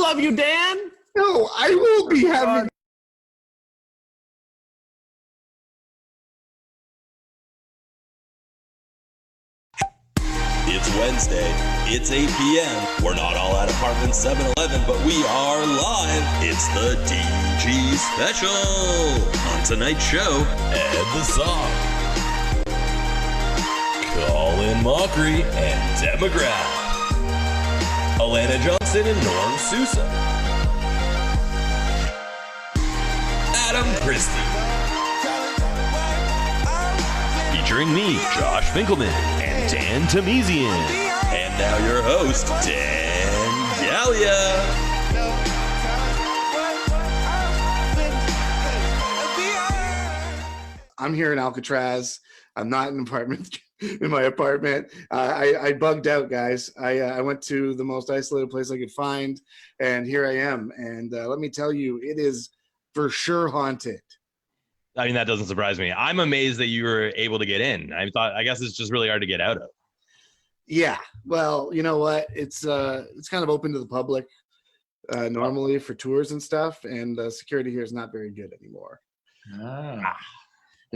love you, Dan. No, I will be having. It's Wednesday. It's 8 p.m. We're not all at apartment 7-Eleven, but we are live. It's the DG special. On tonight's show, Ed the Song, Colin, Mochrie, and McGrath, Alana, Johnston, and Sousa, Adam Christie, featuring me, Josh Finkelman, and Dan Tamizian. And now your host, Dan Gallia. I'm here in Alcatraz. I'm not in my apartment. I bugged out, guys. I went to the most isolated place I could find, and here I am. And let me tell you, it is for sure haunted. I mean, that doesn't surprise me. I'm amazed that you were able to get in. I guess it's just really hard to get out of. Yeah. Well, you know what? It's kind of open to the public normally for tours and stuff, and security here is not very good anymore.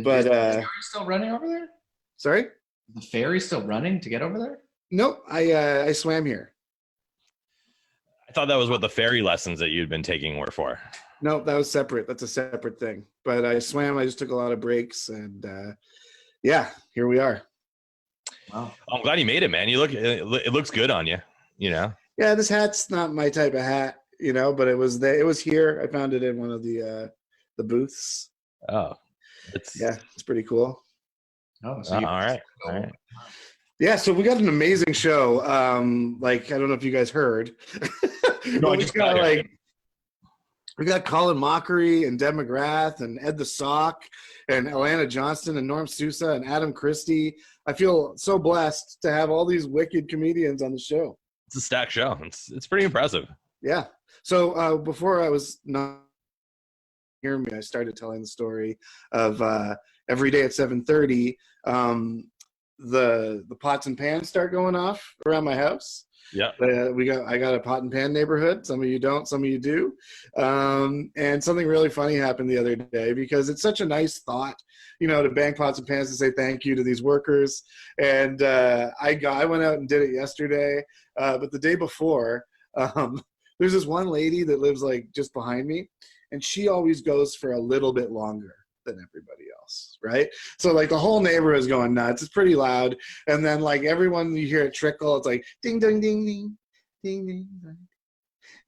But is the ferry still running over there? Sorry? Is the ferry still running to get over there? Nope. I swam here. I thought that was what the ferry lessons that you'd been taking were for. No, that was separate. That's a separate thing. But I swam. I just took a lot of breaks, and yeah, here we are. Wow. I'm glad you made it, man. It looks good on you. You know. Yeah, this hat's not my type of hat, but it was there. It was here. I found it in one of the booths. Oh, it's pretty cool. Oh, so all right. Yeah, so we got an amazing show. I don't know if you guys heard. No, We got Colin, Mochrie, and Deb McGrath, and Ed the Sock, and Alana, Johnston, and Sousa, and Adam Christie. I feel so blessed to have all these wicked comedians on the show. It's a stacked show. It's pretty impressive. Yeah. So before I was not hearing me, I started telling the story of every day at 7:30, the pots and pans start going off around my house. Yeah. I got a pot and pan neighborhood. Some of you don't, some of you do. And something really funny happened the other day because it's such a nice thought, to bang pots and pans to say thank you to these workers. And I went out and did it yesterday. But the day before, there's this one lady that lives just behind me, and she always goes for a little bit longer than everybody else, right? So the whole neighborhood is going nuts. It's pretty loud, and then everyone, you hear it trickle. It's like ding ding ding ding ding ding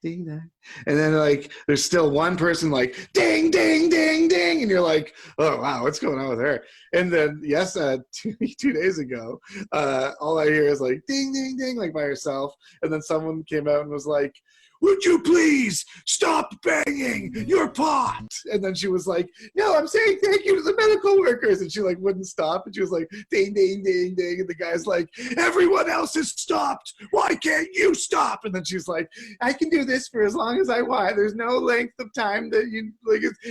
ding ding, and then there's still one person ding ding ding ding, and you're like, oh wow, what's going on with her? And then 2 days ago, all I hear is ding ding ding by herself, and then someone came out and was like, would you please stop banging your pot? And then she was like, no, I'm saying thank you to the medical workers. And she wouldn't stop. And she was like, ding, ding, ding, ding. And the guy's like, everyone else has stopped. Why can't you stop? And then she's like, I can do this for as long as I want. There's no length of time that you,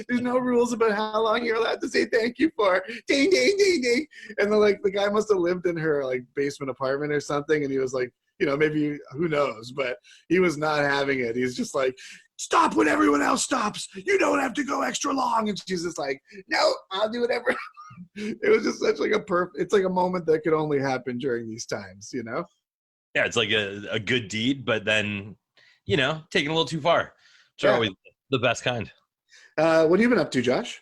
there's no rules about how long you're allowed to say thank you for. Ding, ding, ding, ding. And then the guy must have lived in her basement apartment or something. And he was like, maybe, who knows, but he was not having it. He's just like, stop when everyone else stops. You don't have to go extra long. And she's just like, no, I'll do whatever. It was just such it's a moment that could only happen during these times, Yeah, it's like a good deed, but then, taking a little too far. Which are always the best kind. What have you been up to, Josh?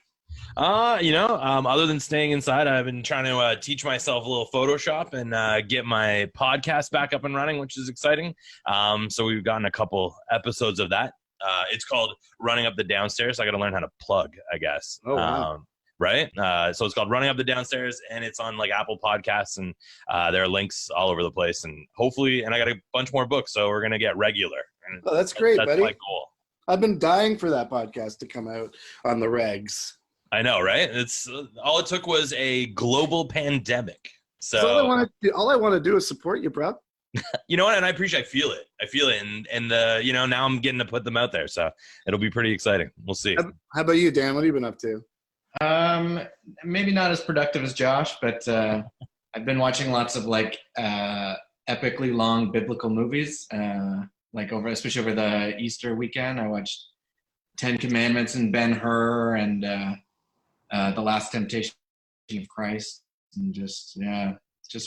Other than staying inside, I've been trying to teach myself a little Photoshop and get my podcast back up and running, which is exciting. So we've gotten a couple episodes of that. It's called Running Up the Downstairs. I got to learn how to plug, I guess. Oh, wow. Right? So it's called Running Up the Downstairs, and it's on Apple Podcasts, and there are links all over the place. And hopefully, and I got a bunch more books, so we're going to get regular. And oh, that's great, buddy. That's my goal. I've been dying for that podcast to come out on the regs. I know, right? It's all it took was a global pandemic. So all I want to do is support you, bro. You know what? And I appreciate. I feel it, and now I'm getting to put them out there, so it'll be pretepretty exciting. We'll see. How about you, Dan? What have you been up to? Maybe not as productive as Josh, but I've been watching lots of epically long biblical movies. like especially over the Easter weekend. I watched 10 Commandments and Ben-Hur and The Last Temptation of Christ, and just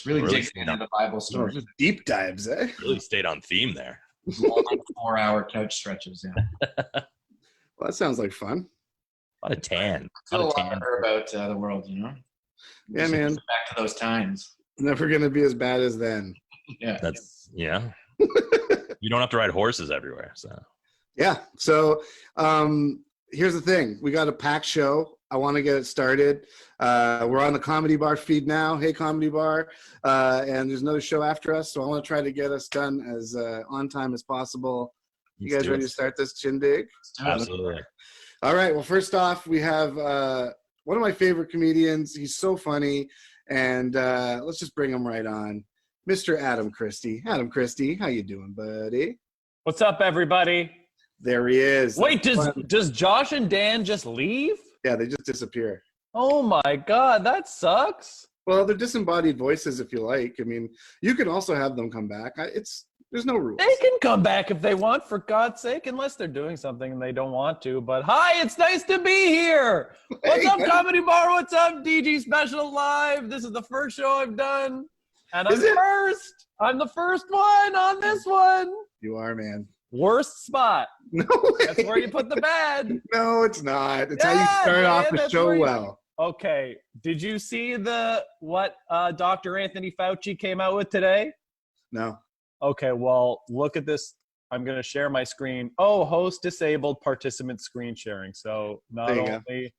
really digging into the Bible story. Just deep dives, eh? Really stayed on theme there. Long 4-hour couch stretches. Yeah. Well, that sounds like fun. A lot of tan. A lot better about the world, Yeah, just man. back to those times. Never gonna be as bad as then. Yeah. You don't have to ride horses everywhere. So Yeah. So here's the thing. We got a packed show. I want to get it started. We're on the Comedy Bar feed now. Hey, Comedy Bar. And there's another show after us. So I want to try to get us done as on time as possible. You guys ready to start this shindig? Absolutely. All right. Well, first off, we have one of my favorite comedians. He's so funny. And let's just bring him right on. Mr. Adam Christie. Adam Christie, how you doing, buddy? What's up, everybody? There he is. Wait, does Josh and Dan just leave? Yeah, they just disappear. Oh my God, that sucks. Well, they're disembodied voices if you like. I mean, you can also have them come back. There's no rules. They can come back if they want, for God's sake, unless they're doing something and they don't want to. But hi, it's nice to be here. What's up, Comedy Bar? What's up, DG Special Live? This is the first show I've done. And I'm first. I'm the first one on this one. You are, man. Worst spot. No way. That's where you put the bed. No, it's not. It's how you start off the show well. Okay. Did you see what Dr. Anthony Fauci came out with today? No. Okay, well, look at this. I'm going to share my screen. Oh, host disabled, participant screen sharing. So not only,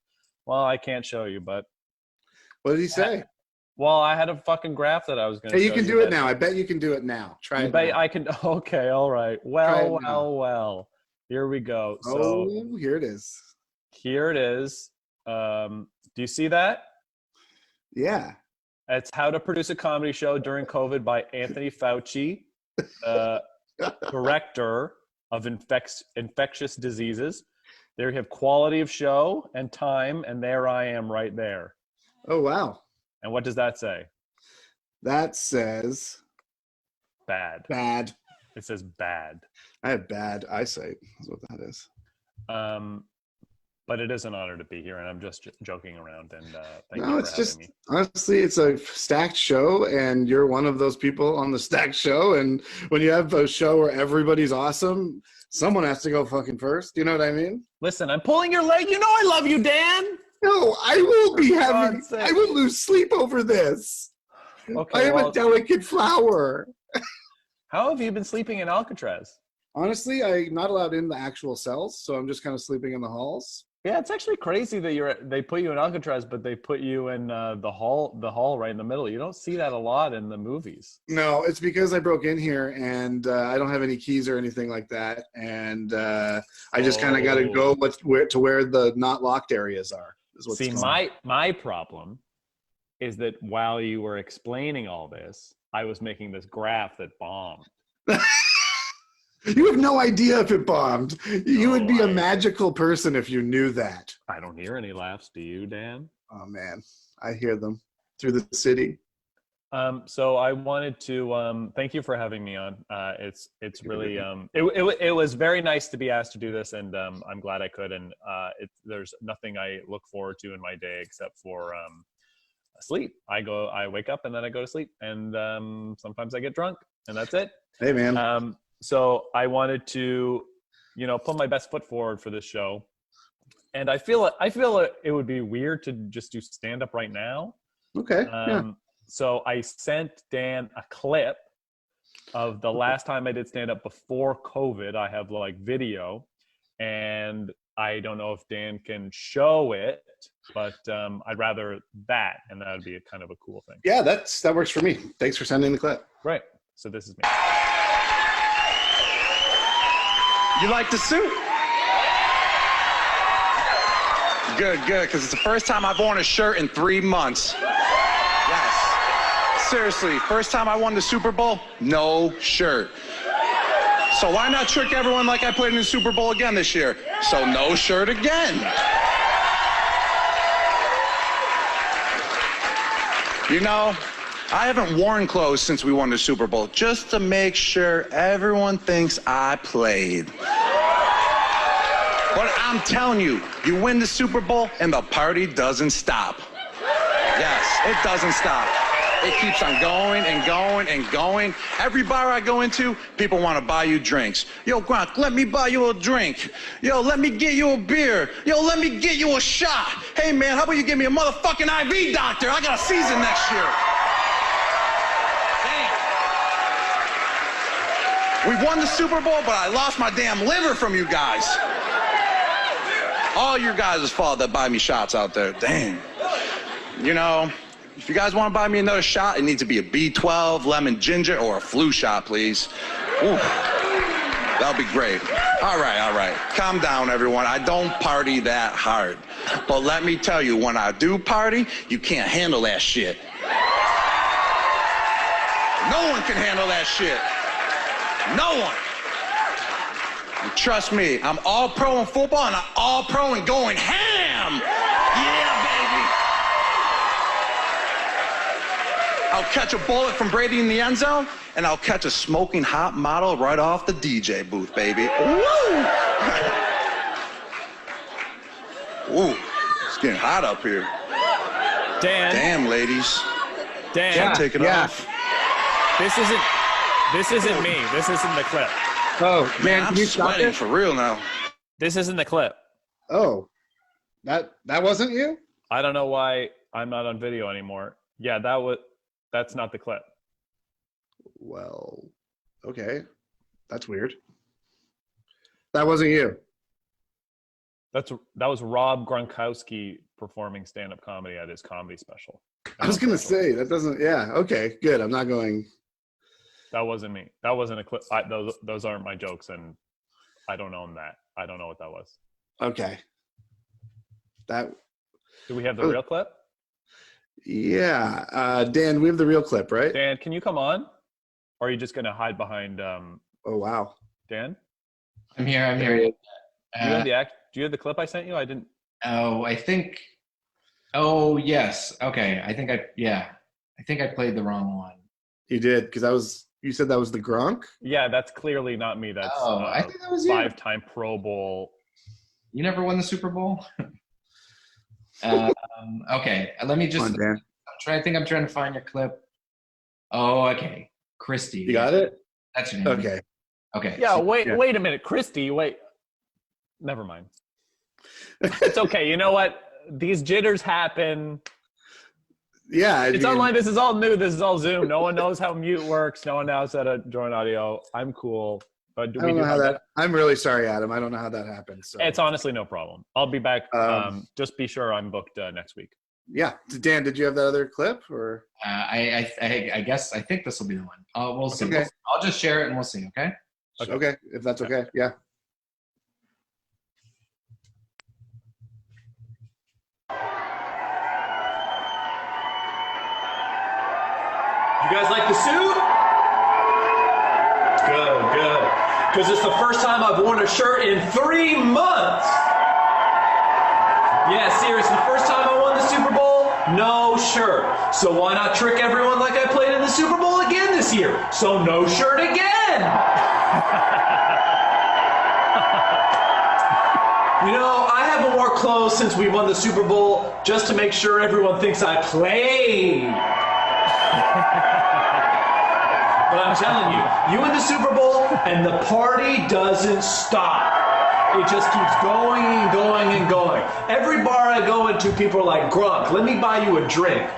well, I can't show you, but. What did he say? Well, I had a fucking graph that I was going to show you. You can do it now. I bet you can do it now. Try it now. I can. Okay, all right. Well. Here we go. So, here it is. Here it is. Do you see that? Yeah. It's How to Produce a Comedy Show During COVID by Anthony Fauci, Director of Infectious Diseases. There you have quality of show and time, and there I am right there. Oh, wow. And what does that say? That says... Bad. Bad. It says bad. I have bad eyesight. That's what that is. But it is an honor to be here, and I'm just joking around. And thank you for having me. Honestly, it's a stacked show, and you're one of those people on the stacked show. And when you have a show where everybody's awesome, someone has to go fucking first. You know what I mean? Listen, I'm pulling your leg. You know I love you, Dan. No, I will lose sleep over this. Okay, I am a delicate flower. How have you been sleeping in Alcatraz? Honestly, I'm not allowed in the actual cells, so I'm just kind of sleeping in the halls. Yeah, it's actually crazy that they put you in Alcatraz, but they put you in the hall right in the middle. You don't see that a lot in the movies. No, it's because I broke in here and I don't have any keys or anything like that, and I just kind of got to go to where the not locked areas are. See, my problem is that while you were explaining all this, I was making this graph that bombed. You have no idea if it bombed. You would be a magical person if you knew that. I don't hear any laughs. Do you, Dan? Oh, man. I hear them through the city. So I wanted to thank you for having me on. It's really it was very nice to be asked to do this, and I'm glad I could. And there's nothing I look forward to in my day except for sleep. I wake up and then I go to sleep, and sometimes I get drunk, and that's it. Hey, man. So I wanted to, put my best foot forward for this show, and I feel it would be weird to just do stand up right now. Okay. So I sent Dan a clip of the last time I did stand up before COVID. I have video, and I don't know if Dan can show it, but I'd rather that, and that would be a kind of a cool thing. Yeah, that works for me. Thanks for sending the clip. Right. So this is me. You like the suit? Good, because it's the first time I've worn a shirt in 3 months. Yes. Seriously, first time I won the Super Bowl, no shirt. So why not trick everyone like I played in the Super Bowl again this year? So no shirt again. I haven't worn clothes since we won the Super Bowl, just to make sure everyone thinks I played. But I'm telling you, you win the Super Bowl and the party doesn't stop. Yes, it doesn't stop. It keeps on going and going and going. Every bar I go into, people want to buy you drinks. Yo, Gronk, let me buy you a drink. Yo, let me get you a beer. Yo, let me get you a shot. Hey, man, how about you give me a motherfucking IV doctor? I got a season next year. Damn. We won the Super Bowl, but I lost my damn liver from you guys. All your guys' fault that buy me shots out there. Damn. You know, if you guys want to buy me another shot, it needs to be a B12, lemon ginger, or a flu shot, please. Ooh, that'll be great. All right. Calm down, everyone. I don't party that hard. But let me tell you, when I do party, you can't handle that shit. No one can handle that shit. No one. And trust me, I'm all pro in football, and I'm all pro in going ham. Yeah, baby. I'll catch a bullet from Brady in the end zone, and I'll catch a smoking hot model right off the DJ booth, baby. Woo! Ooh, it's getting hot up here. Dan. Damn, ladies. Dan. Can't take it off. This isn't me. This isn't the clip. Oh, Man, man, I'm can you stop sweating it? for real now. This isn't the clip. Oh, that wasn't you? I don't know why I'm not on video anymore. Yeah, that's not the clip. Well, okay. That's weird. That wasn't you. That was Rob Gronkowski performing stand-up comedy at his comedy special. I was going to say, that doesn't, yeah, okay, good. I'm not going. That wasn't me. That wasn't a clip. Those aren't my jokes, and I don't own that. I don't know what that was. Okay. Do we have the real clip? Yeah. Dan, we have the real clip, right? Dan, can you come on? Or are you just going to hide behind Oh, wow. Dan? I'm here. Do you have do you have the clip I sent you? I didn't. Oh, I think. Oh, yes. Okay. I think I played the wrong one. You did, because you said that was the Gronk? Yeah, that's clearly not me. That's I think that was you. 5-time Pro Bowl. You never won the Super Bowl? Okay. Let me just. Come on, Dan. I'm trying to find your clip. Oh, okay. Christie. You got it? That's your name. Okay. Okay. Yeah, so- wait a minute. Christie, wait. Never mind. It's okay. You know what? These jitters happen. Yeah. It's online. This is all new. This is all Zoom. No one knows how mute works. No one knows how to join audio. I'm cool. But I don't know how that. I'm really sorry, Adam. I don't know how that happened. So. It's honestly no problem. I'll be back. Just be sure I'm booked next week. Yeah. Dan, did you have that other clip? Or I think this will be the one. We'll see. Okay. I'll just share it and we'll see. Okay. Okay. If that's okay. Yeah. You guys like the suit? Good. Because it's the first time I've worn a shirt in 3 months. Yeah, seriously, first time I won the Super Bowl, no shirt. So why not trick everyone like I played in the Super Bowl again this year? So no shirt again. You know, I haven't worn clothes since we won the Super Bowl just to make sure everyone thinks I played. But I'm telling you, you win the Super Bowl and the party doesn't stop. It just keeps going and going and going. Every bar I go into, people are like, Gronk, let me buy you a drink.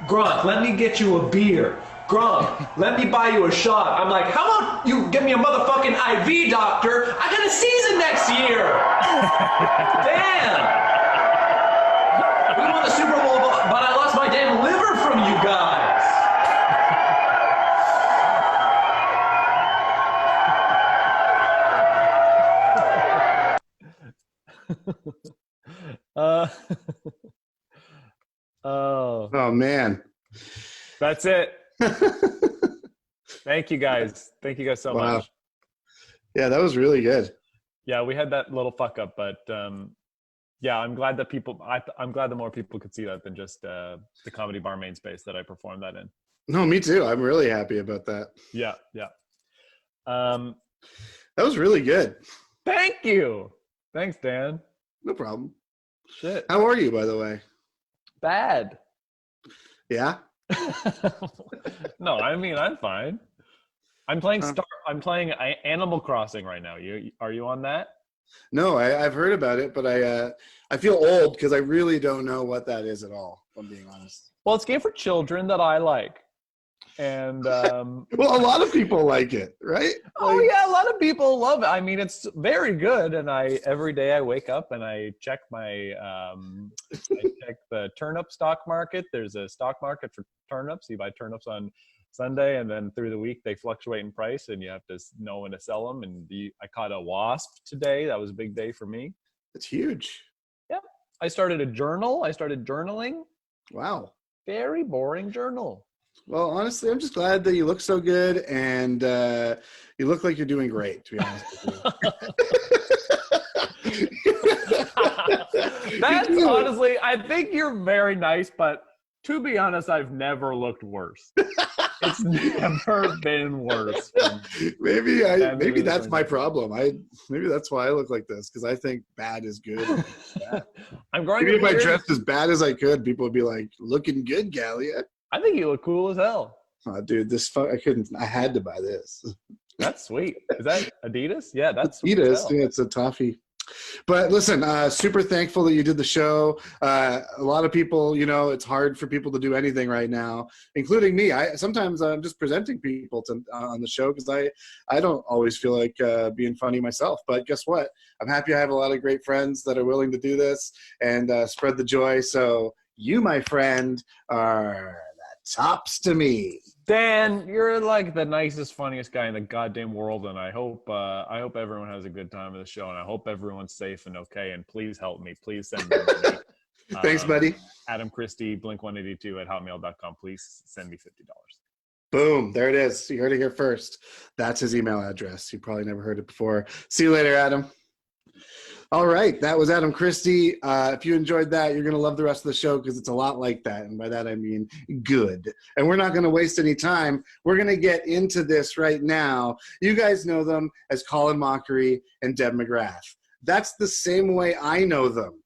Gronk, let me get you a beer. Gronk, let me buy you a shot. I'm like, how about you give me a motherfucking IV doctor? I got a season next year. Damn. We won the Super Bowl, but I lost my damn liver from you guys. Oh man. That's it. Thank you guys. Thank you guys so much. Yeah, that was really good. Yeah, we had that little fuck up, but yeah, I'm glad that I'm glad that more people could see that than just the comedy bar main space that I performed that in. No, me too. I'm really happy about that. Yeah. That was really good. Thank you. Thanks, Dan. No problem. Shit. How are you, by the way? Bad. Yeah? No, I mean I'm fine. I'm playing Animal Crossing right now. Are you on that? No, I've heard about it, but I feel old because I really don't know what that is at all, if I'm being honest. Well, it's a game for children that I like. And well, a lot of people like it, right? Oh yeah, a lot of people love it. I mean, it's very good, and every day I wake up and I check my I check the turnip stock market. There's a stock market for turnips. You buy turnips on Sunday, and then through the week they fluctuate in price, and you have to know when to sell them. And I caught a wasp today. That was a big day for me. It's huge. Yeah, I started a journal. I started journaling. Wow. Very boring journal. Well, honestly, I'm just glad that you look so good, and you look like you're doing great, to be honest with you. That's honestly, I think you're very nice, but to be honest, I've never looked worse. It's never been worse. Maybe that's my problem. Maybe that's why I look like this, because I think bad is good. Bad. I'm growing. Maybe if I dressed as bad as I could, people would be like, "Looking good, Gallia." I think you look cool as hell. Oh, dude, I had to buy this. That's sweet. Is that Adidas? Yeah, that's Adidas. Yeah, it's a toffee. But listen, super thankful that you did the show. A lot of people, it's hard for people to do anything right now, including me. Sometimes I'm just presenting people on the show because I don't always feel like being funny myself. But guess what? I'm happy I have a lot of great friends that are willing to do this and spread the joy. So you, my friend, are tops to me. Dan, you're like the nicest, funniest guy in the goddamn world, and I hope everyone has a good time at the show, and I hope everyone's safe and okay. And please help me. Please send me money. Thanks, buddy. Adam Christie, Blink182 at hotmail.com. Please send me $50. Boom. There it is. You heard it here first. That's his email address. You probably never heard it before. See you later, Adam. All right, that was Adam Christie. If you enjoyed that, you're going to love the rest of the show because it's a lot like that. And by that, I mean good. And we're not going to waste any time. We're going to get into this right now. You guys know them as Colin Mochrie and Deb McGrath. That's the same way I know them.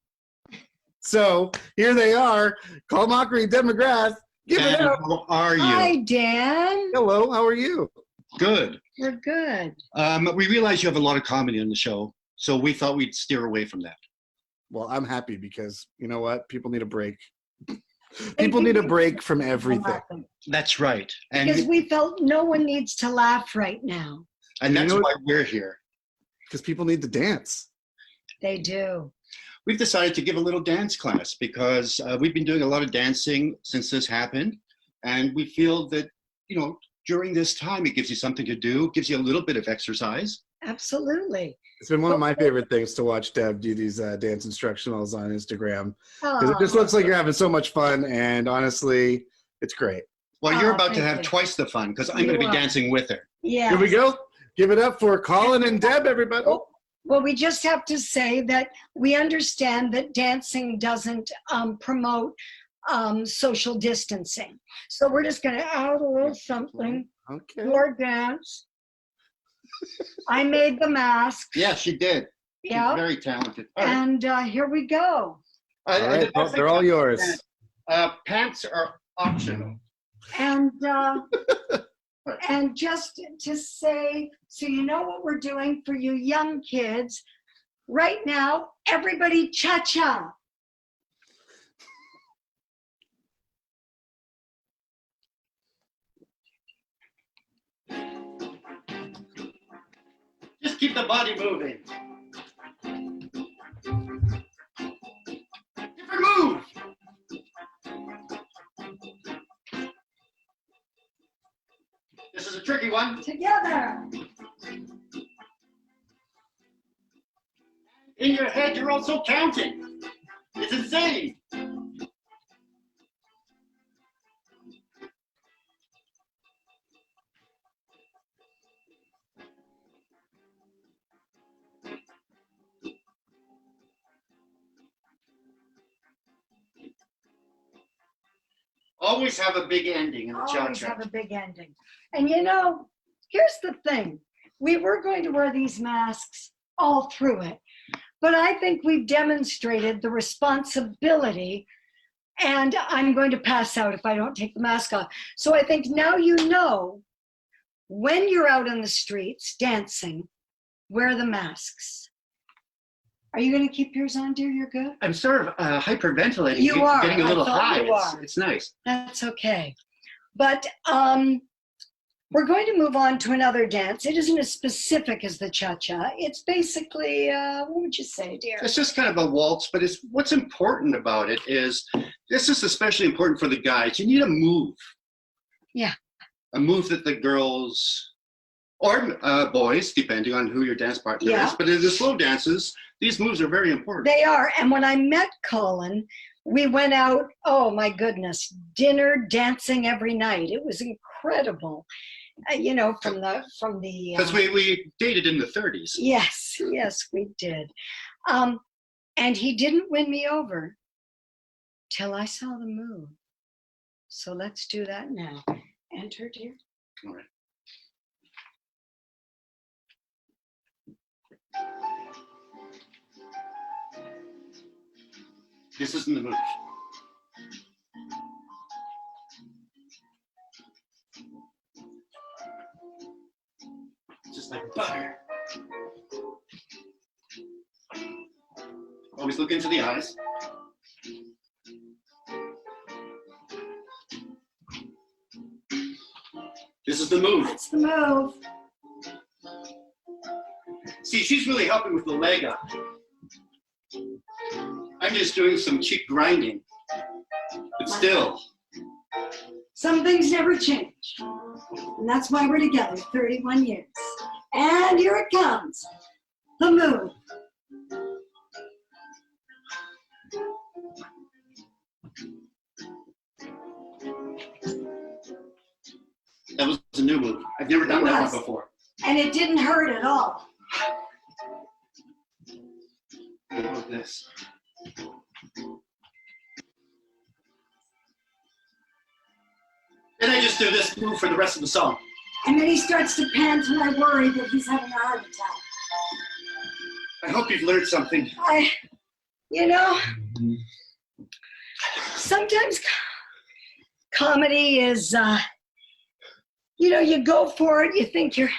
So here they are, Colin Mochrie, Deb McGrath. Give it up. How are you? Hi, Dan. Hello, how are you? Good. We're good. We realize you have a lot of comedy on the show, so we thought we'd steer away from that. Well, I'm happy because you know what? People need a break. People need a break from everything. That's right. And Because we felt no one needs to laugh right now. and that's You know why we're here. Because people need to dance. They do. We've decided to give a little dance class because we've been doing a lot of dancing since this happened, and we feel that, during this time, it gives you something to do, gives you a little bit of exercise. Absolutely. It's been one of my favorite things to watch Deb do these dance instructionals on Instagram. Because it just Oh, looks like you're having so much fun, and honestly, it's great. Well, you're Oh, about to thank have you. twice the fun because I'm You going to be are. dancing with her. yeah. Here we go. Give it up for Colin and Deb, everybody. Oh, Well, we just have to say that we understand that dancing doesn't promote social distancing. So we're just going to add a little something okay. to our dance. I made the mask. Yeah, she did. She's Yeah. very talented. All right. And here we go. All right, they're all yours. Pants are optional. And and just to say, so you know what we're doing for you young kids, right now, everybody cha-cha. Just keep the body moving. Different move. This is a tricky one. Together. In your head, you're also counting. It's insane. always have a big ending in the Always cha-cha. have a big ending. And you know, here's the thing. We were going to wear these masks all through it, but I think we've demonstrated the responsibility, and I'm going to pass out if I don't take the mask off. So I think now you know, when you're out on the streets dancing, wear the masks. Are you going to keep yours on, dear? You're good? I'm sort of hyperventilating. You are. Getting a little I thought high. you are. It's nice. That's okay. But we're going to move on to another dance. It isn't as specific as the cha-cha. It's basically, what would you say, dear? It's just kind of a waltz, but it's what's important about it is, this is especially important for the guys. You need a move. Yeah. A move that the girls or boys, depending on who your dance partner is, but in the slow dances, these moves are very important. They are. And when I met Colin, we went out, oh my goodness, dinner, dancing every night. It was incredible. You know, from the because we dated in the 30s. Yes, we did. And he didn't win me over till I saw the move. So let's do that now. Enter, dear. All right. This isn't the move. Just like butter. Always look into the eyes. This is the move. That's the move. See, she's really helping with the leg up. I'm just doing some cheek grinding. But still. Some things never change. And that's why we're together 31 years. And here it comes. The move. That was a new move. I've never done that one before. And it didn't hurt at all. What about this? And I just do this move for the rest of the song. And then he starts to pant, and I worry that he's having a heart attack. I hope you've learned something. You know, sometimes comedy is, you know, you go for it, you think you're,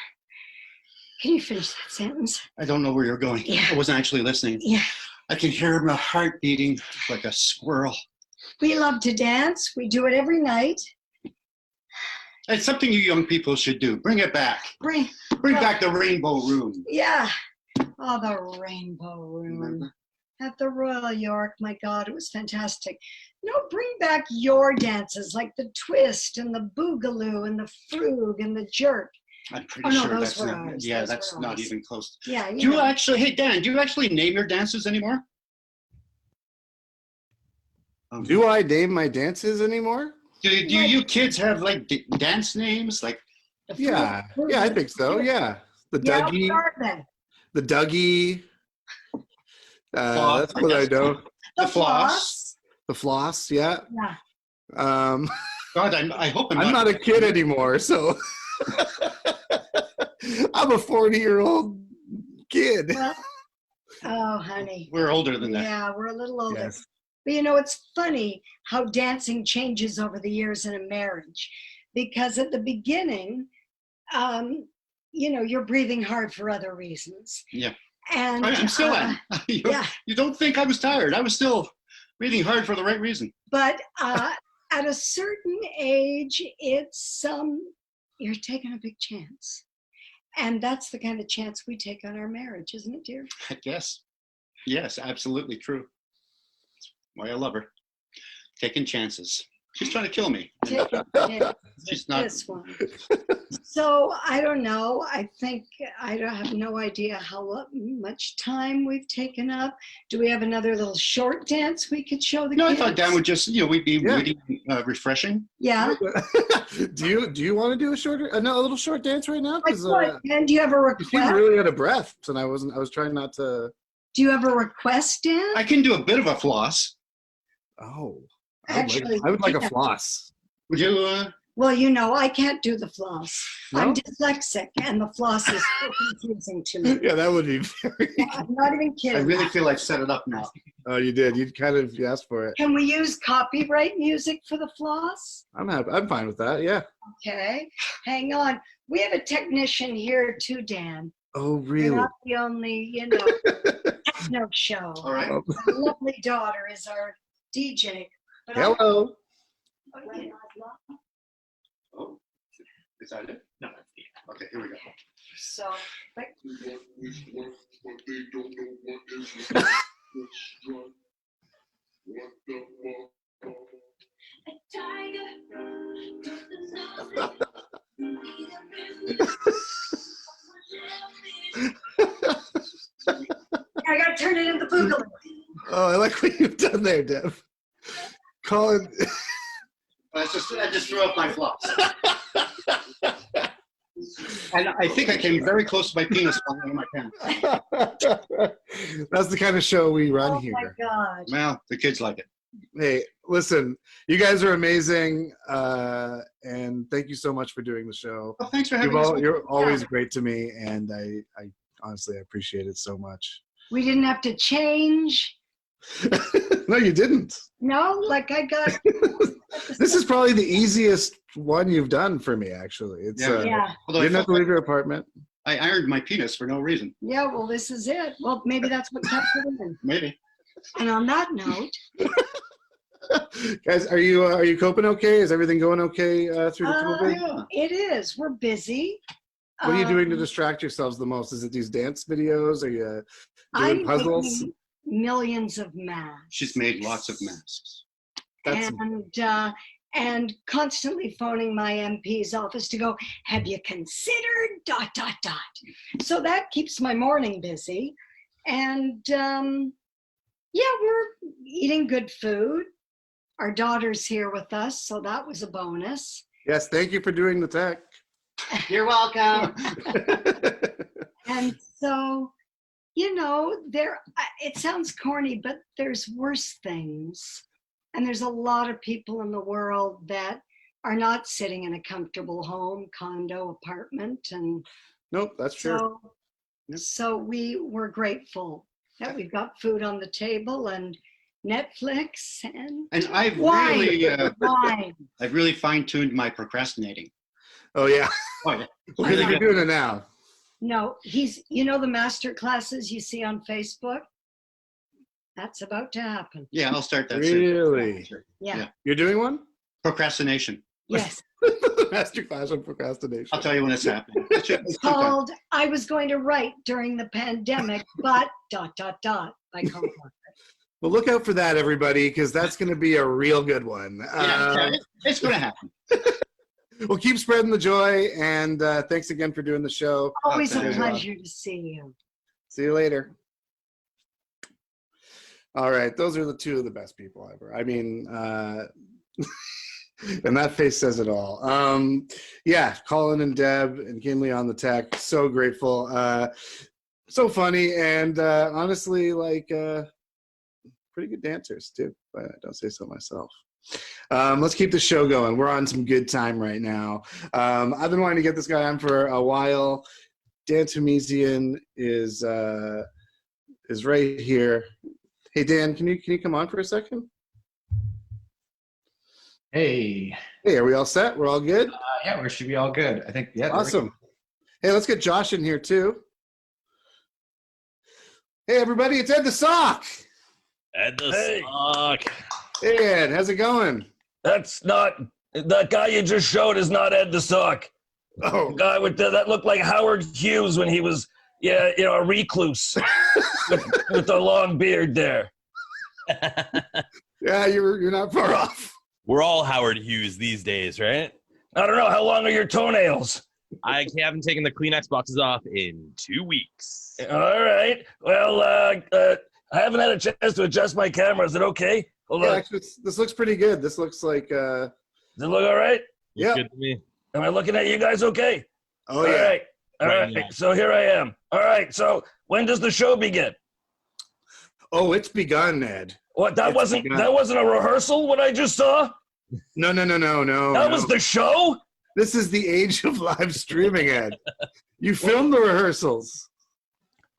can you finish that sentence? I don't know where you're going. Yeah. I wasn't actually listening. Yeah. I can hear my heart beating like a squirrel. We love to dance. We do it every night. It's something you young people should do. Bring it back. Bring back the Rainbow Room. Yeah. Oh, the Rainbow Room. Remember? At the Royal York. My God, it was fantastic. No, bring back your dances like the twist and the boogaloo and the frug and the jerk. I'm pretty sure those that's were not. ours. Yeah, Those that's were not ours. even close. Yeah. Do you actually? Hey, Dan, do you actually name your dances anymore? Do I name my dances anymore? Do you kids have like dance names? Like, Yeah, I think so. Yeah, the Dougie, what are they? the Dougie. Floss, That's what I know. The floss. The floss. Yeah. Yeah. God, I hope I'm not a kid anymore, so I'm a 40-year-old kid. Well, oh, honey. We're older than that. Yeah, we're a little older. Yes. But you know, it's funny how dancing changes over the years in a marriage. Because at the beginning, you know, you're breathing hard for other reasons. Yeah. And I'm still am. You don't think I was tired. I was still breathing hard for the right reason. But at a certain age, it's you're taking a big chance. And that's the kind of chance we take on our marriage, isn't it, dear? I guess. Yes, absolutely true. That's why I love her. Taking chances. She's trying to kill me. She's not. This one. So I don't know. I think I have no idea how much time we've taken up. Do we have another little short dance we could show the No, kids? I thought Dan would just, we'd be waiting, refreshing. Yeah. Do you want to do a little short dance right now? And do you have a request? She's really out of breath, and I was trying not to. Do you have a request, Dan? I can do a bit of a floss. Oh. Actually, I would like a floss. Would you? Well, you know, I can't do the floss. No? I'm dyslexic, and the floss is so confusing to me. Yeah, that would be very. I'm not even kidding. I really feel I've set it up now. Oh, you did. You kind of asked for it. Can we use copyright music for the floss? I'm happy. I'm fine with that. Yeah. Okay, hang on. We have a technician here too, Dan. Oh, You're really? not the only, techno show. All right. Oh, My lovely daughter is our DJ. But hello. Oh, is that it? No. Okay, here we go. So, but I gotta turn it into boogaloo. Oh, I like what you've done there, Deb. Colin. I just threw up my floss. And I think I came very close to my penis on one of my pants. That's the kind of show we run Oh here. my God. Well, the kids like it. Hey, listen, you guys are amazing, and thank you so much for doing the show. Well, thanks for having us. You're always great to me, and I honestly appreciate it so much. We didn't have to change. No, you didn't. No, like I got. This is probably the easiest one you've done for me, actually. It's Yeah. Although you I didn't have felt to leave your apartment. I ironed my penis for no reason. Yeah, well, this is it. Well, maybe that's what kept it in. Maybe. And on that note, Guys, are you coping okay? Is everything going okay through the COVID? Yeah. it is. We're busy. What are you doing to distract yourselves the most? Is it these dance videos? Are you doing I'm puzzles? making millions of masks. She's made lots of masks. That's and constantly phoning my MP's office to go, have you considered ... So that keeps my morning busy. And yeah, we're eating good food. Our daughter's here with us, so that was a bonus. yes. Thank you for doing the tech. You're welcome. And so, it sounds corny, but there's worse things. And there's a lot of people in the world that are not sitting in a comfortable home, condo, apartment. And Nope, that's true. so we're grateful that we've got food on the table and Netflix and I've wine. really, I've really fine-tuned my procrastinating. Oh yeah. Oh, yeah. Well, because you're doing it now. No, the master classes you see on Facebook? That's about to happen. Yeah, I'll start that Really? soon. Yeah. You're doing one? Procrastination. Yes. Masterclass on procrastination. I'll tell you when it's happening. It's called I Was Going to Write During the Pandemic, but ... by Colin. Well, look out for that, everybody, because that's going to be a real good one. It's going to happen. Well, keep spreading the joy, and thanks again for doing the show. Always a Okay. pleasure to see you. See you later. All right, those are the two of the best people ever. I mean, and that face says it all. Yeah, Colin and Deb and Kinley on the tech, so grateful. So funny, and honestly, like, pretty good dancers too, but I don't say so myself. Let's keep the show going. We're on some good time right now. I've been wanting to get this guy on for a while. Dan Tomesian is right here. Hey Dan, can you come on for a second? Hey. Hey, are we all set? We're all good? Yeah, we should be all good. I think, yeah. Awesome. Hey, let's get Josh in here too. Hey everybody, it's Ed the Sock. Ed the Sock. Hey Ed, how's it going? That's not, that guy you just showed is not Ed the Sock. Oh, The guy with that looked like Howard Hughes when he was, a recluse with the long beard there. yeah, you're not far off. We're all Howard Hughes these days, right? I don't know, how long are your toenails? I haven't taken the Kleenex boxes off in 2 weeks. All right. Well, I haven't had a chance to adjust my camera. Is it okay? Hold Yeah, on. actually, this looks pretty good. This looks like Does it look all right? yeah. Good to me. Am I looking at you guys okay? Oh All yeah. right. All Right right. now. So here I am. All right. So when does the show begin? Oh, it's begun, Ed. What? That It's wasn't begun. that wasn't a rehearsal. What I just saw. No. That was the show? This is the age of live streaming, Ed. You filmed the rehearsals.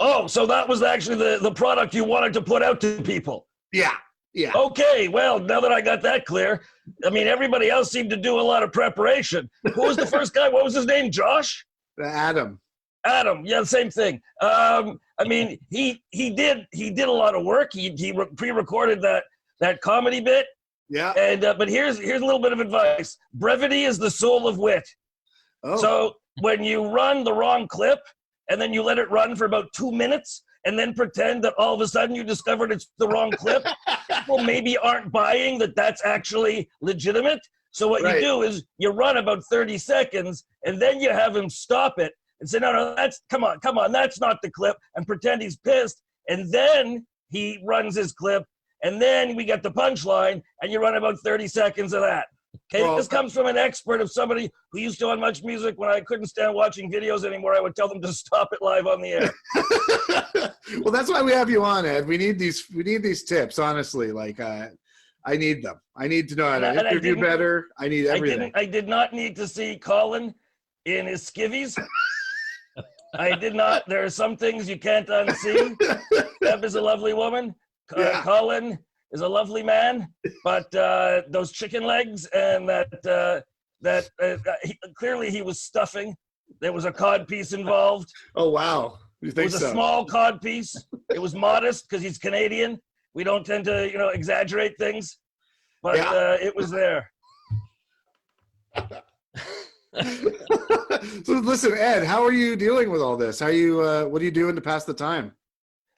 Oh, so that was actually the product you wanted to put out to people. Yeah. Okay, well, now that I got that clear, I mean, everybody else seemed to do a lot of preparation. Who was the first guy? What was his name? Josh? Adam. Adam, yeah, same thing. I mean, he did a lot of work. He pre-recorded that comedy bit. Yeah. And but here's a little bit of advice. Brevity is the soul of wit. Oh. So when you run the wrong clip and then you let it run for about 2 minutes and then pretend that all of a sudden you discovered it's the wrong clip, people maybe aren't buying that that's actually legitimate. So what you do is you run about 30 seconds and then you have him stop it and say, no, that's, come on, that's not the clip, and pretend he's pissed. And then he runs his clip, and then we get the punchline, and you run about 30 seconds of that. Okay, well, this comes from an expert of somebody who used to on Much Music. When I couldn't stand watching videos anymore, I would tell them to stop it live on the air. Well, that's why we have you on, Ed. We need these tips, honestly. Like, I need them. I need to know how to interview better. I need everything. I did not need to see Colin in his skivvies. I did not. There are some things you can't unsee. Deb is a lovely woman. Colin is a lovely man, but those chicken legs and clearly he was stuffing. There was a cod piece involved. Oh, wow. You think it was a small cod piece. It was modest because he's Canadian. We don't tend to, exaggerate things, but it was there. So listen, Ed, how are you dealing with all this? How are you? What are you doing to pass the time?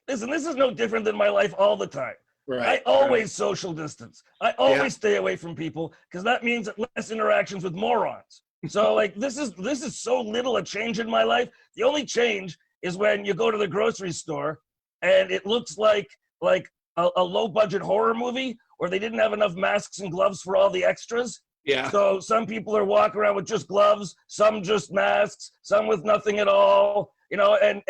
Listen, this is no different than my life all the time. Right. I always social distance. I always stay away from people because that means less interactions with morons. So like this is so little a change in my life. The only change is when you go to the grocery store and it looks like a low budget horror movie where they didn't have enough masks and gloves for all the extras. Yeah. So some people are walking around with just gloves, some just masks, some with nothing at all, and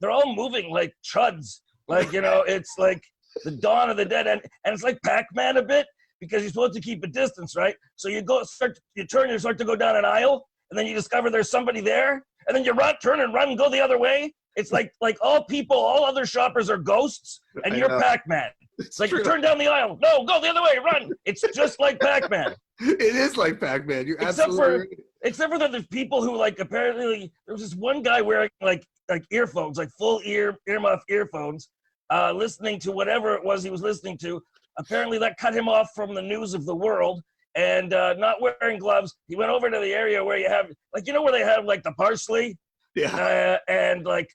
they're all moving like chuds. Like, it's like the dawn of the dead. And it's like Pac-Man a bit because you're supposed to keep a distance, right? So you start to go down an aisle and then you discover there's somebody there and then you turn and run and go the other way. It's like all other shoppers are ghosts and you're Pac-Man. It's like you turn down the aisle. No, go the other way, run. It's just like Pac-Man. It is like Pac-Man. You're absolutely except for that there's people who apparently there was this one guy wearing like earphones, like full earmuff earphones, listening to whatever it was he was listening to. Apparently that cut him off from the news of the world, and not wearing gloves. He went over to the area where you have where they have like the parsley. Yeah. And they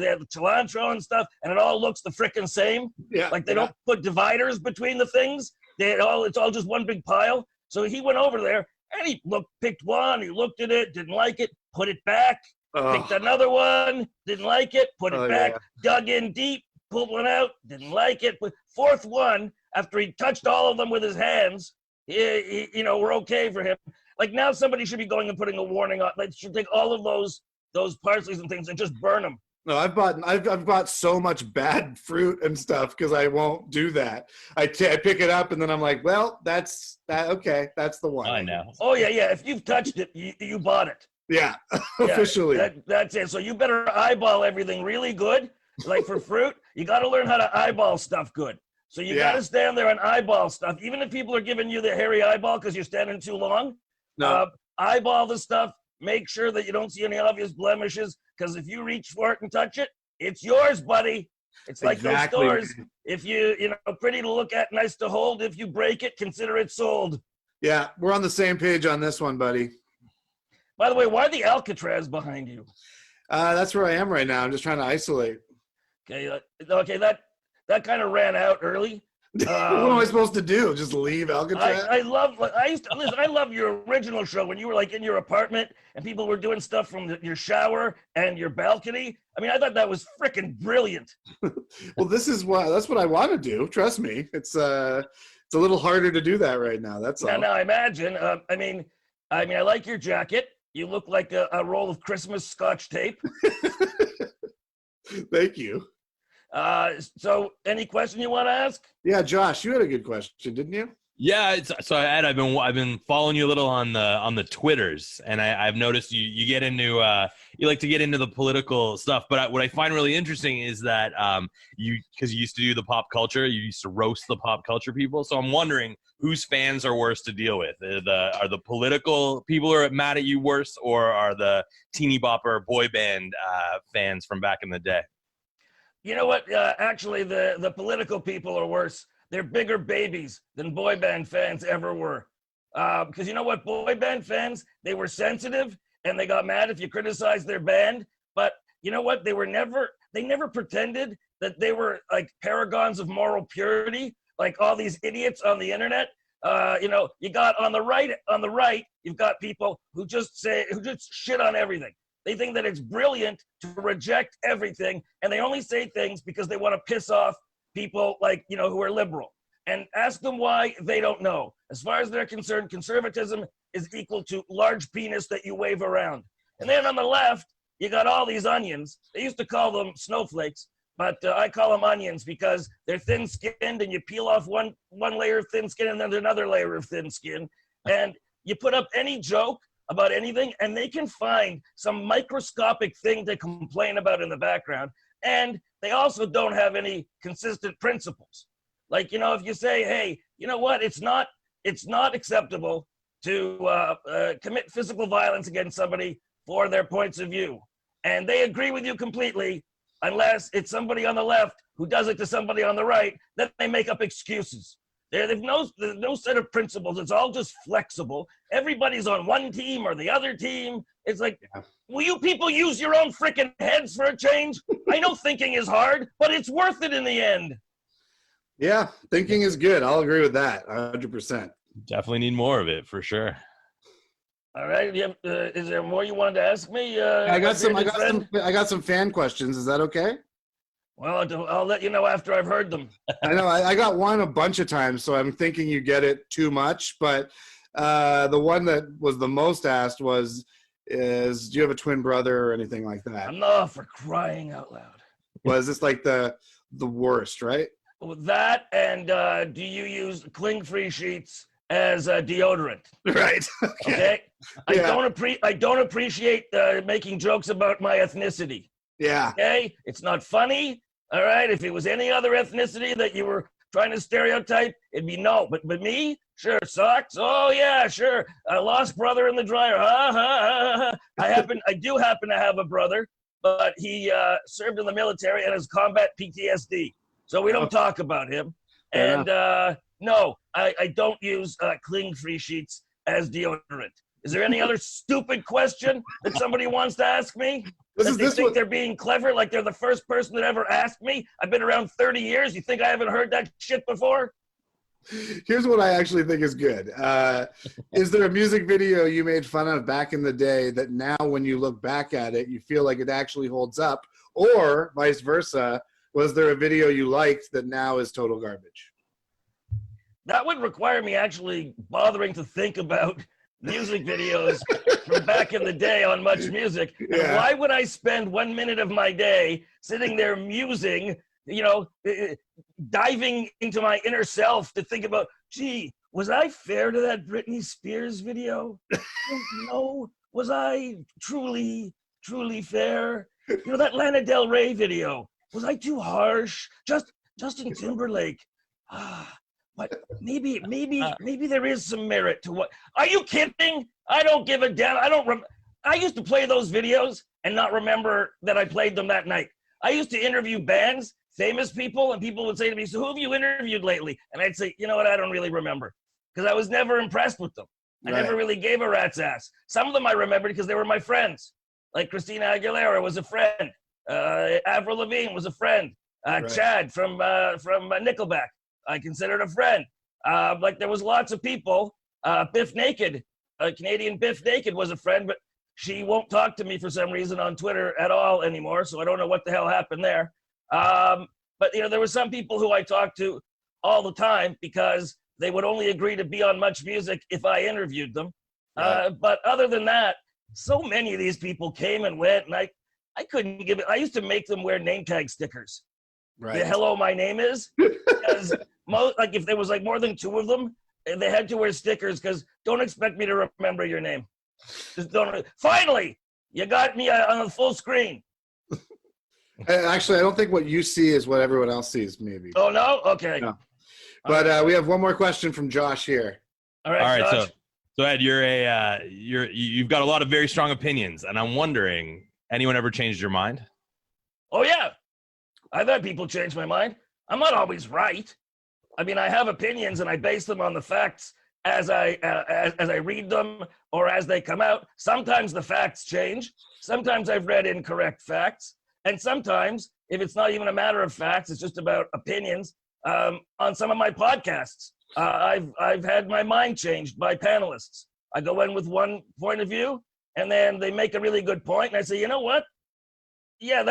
have the cilantro and stuff, and it all looks the frickin' same. Yeah. Like they don't put dividers between the things. It's all just one big pile. So he went over there and he picked one, he looked at it, didn't like it, put it back, picked another one, didn't like it, put it back, dug in deep, pulled one out, didn't like it. But fourth one, after he touched all of them with his hands, we're okay for him. Like now somebody should be going and putting a warning on. They should take all of those parsleys and things and just burn them. No, I've bought so much bad fruit and stuff because I won't do that. I pick it up and then I'm like, well, that's that. Okay, that's the one. I know. Oh yeah. If you've touched it, you bought it. Yeah, officially. That's it. So you better eyeball everything really good. Like for fruit, you got to learn how to eyeball stuff good. So you got to stand there and eyeball stuff, even if people are giving you the hairy eyeball because you're standing too long. No. Eyeball the stuff. Make sure that you don't see any obvious blemishes, because if you reach for it and touch it, it's yours, buddy. It's like those stores. If you pretty to look at, nice to hold. If you break it, consider it sold. Yeah, we're on the same page on this one, buddy. By the way, why the Alcatraz behind you? That's where I am right now. I'm just trying to isolate. Okay, that kind of ran out early. What am I supposed to do? Just leave Alcatraz? I love your original show when you were like in your apartment and people were doing stuff from your shower and your balcony. I mean, I thought that was freaking brilliant. Well, that's what I want to do. Trust me. It's a little harder to do that right now. That's all. Now imagine. I mean, I like your jacket. You look like a roll of Christmas Scotch tape. Thank you. So any question you want to ask? Yeah, Josh, you had a good question, didn't you? Yeah, so Ed, I've been following you a little on the Twitters, and I've noticed you get into you like to get into the political stuff. But what I find really interesting is that because you used to do the pop culture, you used to roast the pop culture people. So I'm wondering whose fans are worse to deal with. Are the political people who are mad at you worse, or are the teeny bopper boy band fans from back in the day? You know what? Actually, the political people are worse. They're bigger babies than boy band fans ever were. Because you know what? Boy band fans, they were sensitive and they got mad if you criticized their band. But you know what? They never pretended that they were like paragons of moral purity, like all these idiots on the internet. You got on the right, you've got people who just shit on everything. They think that it's brilliant to reject everything, and they only say things because they want to piss off people who are liberal. And ask them why, they don't know. As far as they're concerned, conservatism is equal to large penis that you wave around. And then on the left, you got all these onions. They used to call them snowflakes, but I call them onions because they're thin-skinned, and you peel off one layer of thin skin and then another layer of thin skin. And you put up any joke about anything, and they can find some microscopic thing to complain about in the background. And they also don't have any consistent principles. Like, if you say, hey, you know what, it's not acceptable to commit physical violence against somebody for their points of view. And they agree with you completely, unless it's somebody on the left who does it to somebody on the right, then they make up excuses. There's no set of principles. It's all just flexible. Everybody's on one team or the other team. It's like, will you people use your own freaking heads for a change? I know thinking is hard, but it's worth it in the end. Yeah, thinking is good. I'll agree with that 100%. Definitely need more of it for sure. All right. Is there more you wanted to ask me? I got some fan questions. Is that okay? Well, I'll let you know after I've heard them. I know I got one a bunch of times, so I'm thinking you get it too much. But the one that was the most asked do you have a twin brother or anything like that? No, for crying out loud. Was this like the worst, right? That, and do you use cling-free sheets as a deodorant? Right. Okay. Yeah. I don't appreciate making jokes about my ethnicity. Yeah. Okay. It's not funny. All right. If it was any other ethnicity that you were trying to stereotype, it'd be no. But me, sure. Socks. Oh yeah, sure. I lost brother in the dryer. Ha ha ha. I do happen to have a brother, but he served in the military and has combat PTSD. So we don't talk about him. And no, I don't use cling-free sheets as deodorant. Is there any other stupid question that somebody wants to ask me? They're being clever, like they're the first person that ever asked me? I've been around 30 years. You think I haven't heard that shit before? Here's what I actually think is good. Is there a music video you made fun of back in the day that now when you look back at it, you feel like it actually holds up? Or vice versa, was there a video you liked that now is total garbage? That would require me actually bothering to think about music videos from back in the day on Much Music. Yeah. Why would I spend 1 minute of my day sitting there musing, diving into my inner self to think about, gee, was I fair to that Britney Spears video? I don't know. Was I truly fair? That Lana Del Rey video. Was I too harsh? Justin Timberlake. But maybe there is some merit to what. Are you kidding? I don't give a damn. I used to play those videos and not remember that I played them that night. I used to interview bands, famous people, and people would say to me, so who have you interviewed lately? And I'd say, you know what? I don't really remember because I was never impressed with them. I never really gave a rat's ass. Some of them I remembered because they were my friends. Like Christina Aguilera was a friend. Avril Lavigne was a friend. Chad from Nickelback, I considered a friend. Like there was lots of people. Biff Naked, Canadian Biff Naked was a friend, but she won't talk to me for some reason on Twitter at all anymore. So I don't know what the hell happened there. But there were some people who I talked to all the time because they would only agree to be on Much Music if I interviewed them. Right. But other than that, so many of these people came and went, and I couldn't give it. I used to make them wear name tag stickers. Right. The hello, my name is. Because if there was more than two of them, they had to wear stickers because don't expect me to remember your name. Just don't. Finally, you got me on the full screen. Actually, I don't think what you see is what everyone else sees, maybe. Oh, no? Okay. No. But we have one more question from Josh here. All right, Josh. So Ed, you've got a lot of very strong opinions, and I'm wondering, anyone ever changed your mind? Oh, yeah. I've had people change my mind. I'm not always right. I mean, I have opinions, and I base them on the facts as I read them or as they come out. Sometimes the facts change. Sometimes I've read incorrect facts. And sometimes, if it's not even a matter of facts, it's just about opinions. On some of my podcasts, I've had my mind changed by panelists. I go in with one point of view, and then they make a really good point, and I say, you know what? Yeah,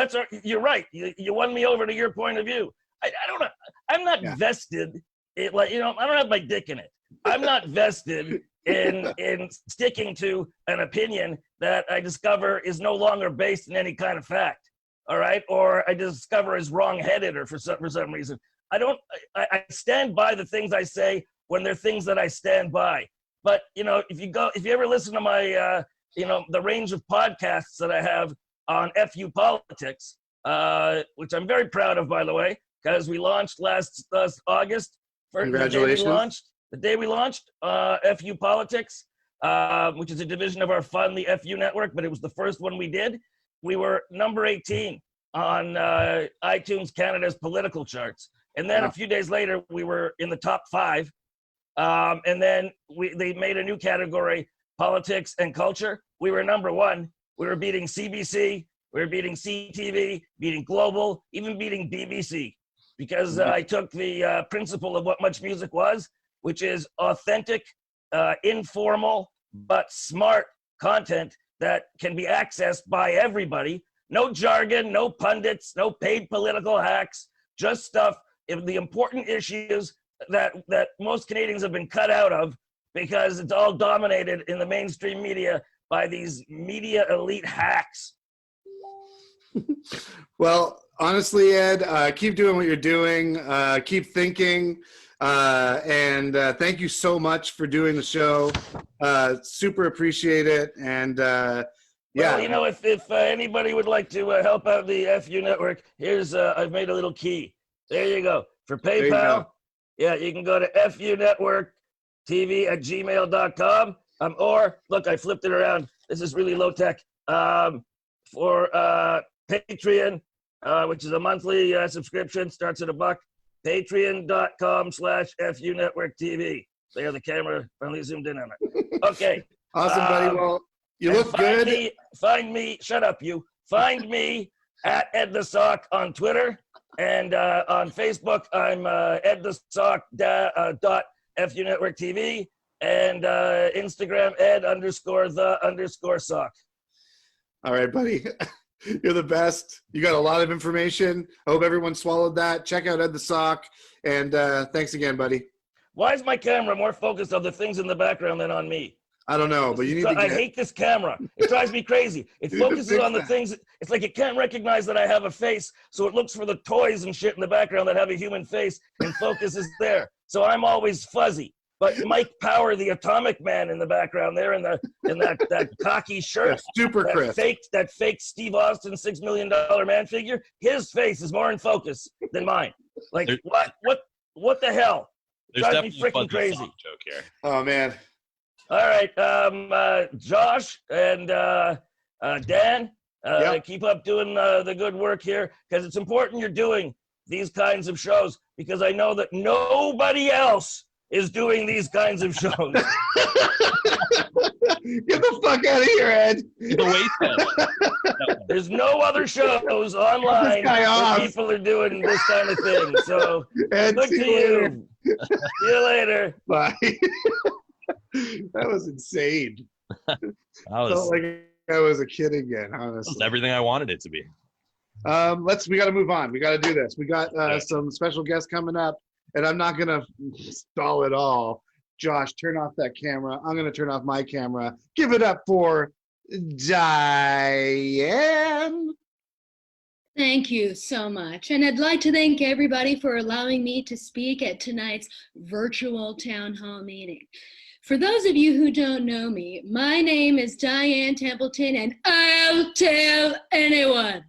you're right. You won me over to your point of view. I don't know. I'm not vested. I don't have my dick in it. I'm not vested in sticking to an opinion that I discover is no longer based in any kind of fact. All right, or I discover is wrong-headed, or for some reason. I stand by the things I say when they're things that I stand by. But if you ever listen to my the range of podcasts that I have on FU Politics, which I'm very proud of, by the way, because we launched last August. Congratulations. The day we launched FU Politics, which is a division of our fund, the FU Network, but it was the first one we did. We were number 18 on iTunes Canada's political charts. And then a few days later, we were in the top 5. And then they made a new category, politics and culture. We were number 1. We were beating CBC. We were beating CTV, beating Global, even beating BBC. Because I took the principle of what Much Music was, which is authentic, informal, but smart content that can be accessed by everybody. No jargon, no pundits, no paid political hacks, just stuff, the important issues that most Canadians have been cut out of because it's all dominated in the mainstream media by these media elite hacks. Well, honestly, Ed, keep doing what you're doing. Keep thinking. And thank you so much for doing the show. Super appreciate it. And yeah. Well, if anybody would like to help out the FU Network, here's I've made a little key. There you go. For PayPal, you can go to funetworktv@gmail.com. Or look, I flipped it around. This is really low tech. For Patreon, which is a monthly subscription, starts at $1. Patreon.com/FU Network TV. There, the camera finally zoomed in on it. Okay. Awesome, buddy. Well, you look good. Find me. Shut up, you. Find me at Ed the Sock on Twitter, and on Facebook, I'm Ed the Sock .FU Network TV, and Instagram Ed_the_sock. All right, buddy. You're the best. You got a lot of information. I hope everyone swallowed that. Check out Ed the Sock. And thanks again, buddy. Why is my camera more focused on the things in the background than on me? I don't know, but you need to I hate this camera. It drives me crazy. It focuses on the things. It's like it can't recognize that I have a face, so it looks for the toys and shit in the background that have a human face and focuses there. So I'm always fuzzy. But Mike Power, the Atomic Man in the background there, in that cocky shirt, super crisp. That fake Steve Austin $6 million man figure, his face is more in focus than mine. Like what the hell? There's Drives me freaking crazy. Joke here. Oh man. All right, Josh and Dan, keep up doing the good work here, because it's important you're doing these kinds of shows, because I know that nobody else is doing these kinds of shows. Get the fuck out of here, Ed. There's no other shows online where people are doing this kind of thing. So Ed, look to you. See you later. Bye. That was insane. Felt like I was a kid again, honestly. That's everything I wanted it to be. We got to move on. We got to do this. We got some special guests coming up, and I'm not gonna stall it all. Josh, turn off that camera. I'm gonna turn off my camera. Give it up for Diane. Thank you so much. And I'd like to thank everybody for allowing me to speak at tonight's virtual town hall meeting. For those of you who don't know me, my name is Diane Templeton, and I'll tell anyone.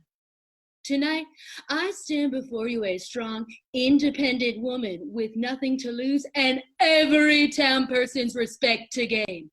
Tonight, I stand before you a strong, independent woman with nothing to lose and every town person's respect to gain.